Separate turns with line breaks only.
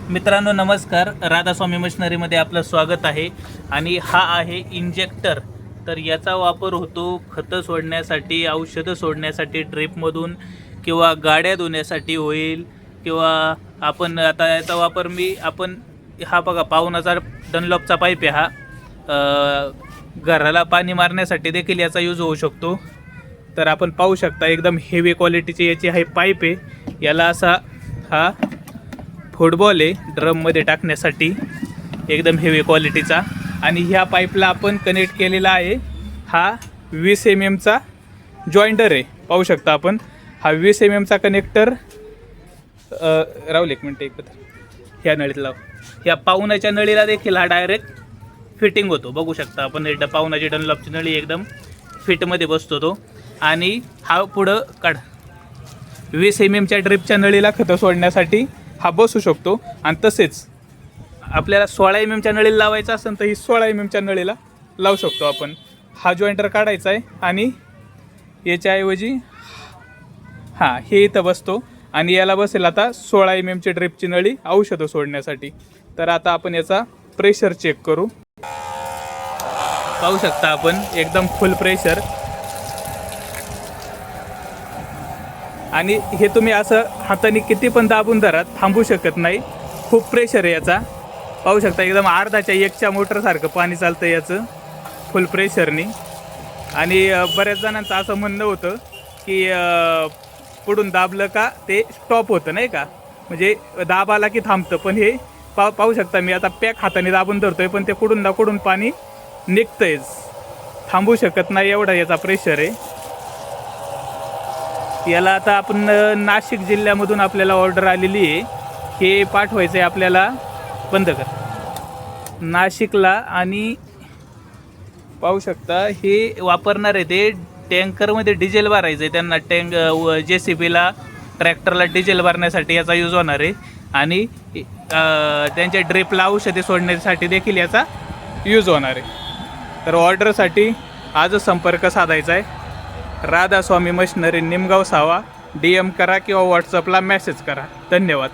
मित्रांनो नमस्कार, राधास्वामी मशिनरीमध्ये आपलं स्वागत आहे. आणि हा आहे इंजेक्टर. तर याचा वापर होतो खतं सोडण्यासाठी, औषधं सोडण्यासाठी, ड्रिपमधून किंवा गाड्या धुण्यासाठी होईल. किंवा आपण आता याचा वापर आपण हा बघा 5000 डनलॉपचा पाईप आहे हा. घराला पाणी मारण्यासाठी देखील याचा यूज होऊ शकतो. तर आपण पाहू शकता एकदम हेवी क्वालिटीची याची आहे पाईप आहे. याला असा हा फुटबॉल आहे ड्रममध्ये टाकण्यासाठी, एकदम हेवी क्वालिटीचा. आणि ह्या पाईपला आपण कनेक्ट केलेला आहे हा 20 mm चा जॉईंटर आहे. पाहू शकता आपण हा 20 mm चा कनेक्टर. राहुल एक मिनटं ह्या नळीत लाव. ह्या पाहुण्याच्या नळीला देखील हा डायरेक्ट फिटिंग होतो. बघू शकता आपण एकदा पाहुण्याची डनलॉपची नळी एकदम फिटमध्ये बसतो तो. आणि हा पुढं काढ 20 mm च्या ड्रिपच्या नळीला खतं सोडण्यासाठी हा बसू शकतो. आणि तसेच आपल्याला 16 mm च्या नळीला लावायचं असेल तर ही 16 mm च्या नळीला लावू शकतो आपण. हा जॉईंटर काढायचा आहे आणि याच्याऐवजी हे इथं बसतो आणि याला बसेल आता 16 mm ची ड्रिपची नळी औषधं सोडण्यासाठी. तर आता आपण याचा प्रेशर चेक करू. पाहू शकता आपण एकदम फुल प्रेशर. आणि हे तुम्ही असं हाताने किती पण दाबून धरा, थांबू शकत नाही. खूप प्रेशर आहे याचा. पाहू शकता एकदम अर्धाच्या 1च्या मोटरसारखं पाणी चालतं याचं फुल प्रेशरनी. आणि बऱ्याच जणांचं असं म्हणणं होतं की पुढून दाबलं का ते स्टॉप होतं नाही का, म्हणजे दाब आला की थांबतं. पण हे पाहू शकता मी आता पॅक हाताने दाबून धरतोय पण ते कुठून पाणी निघतंयच, थांबू शकत नाही एवढा याचा प्रेशर आहे. याला आता आपण नाशिक जिल्ह्यामधून आपल्याला ऑर्डर आलेली आहे. हे पाठवायचं आहे आपल्याला बंद कर नाशिकला. आणि पाहू शकता हे वापरणार आहे ते टँकरमध्ये डिझेल भरायचं आहे त्यांना. JCBला ट्रॅक्टरला डिझेल भरण्यासाठी याचा यूज होणार आहे. आणि त्यांच्या ड्रिपला औषधे सोडण्यासाठी देखील याचा यूज होणार आहे. तर ऑर्डरसाठी आजच संपर्क साधायचा आहे. राधास्वामी मशिनरी, निमगाव सावा. DM करा किंवा व्हॉट्सअपला मेसेज करा. धन्यवाद.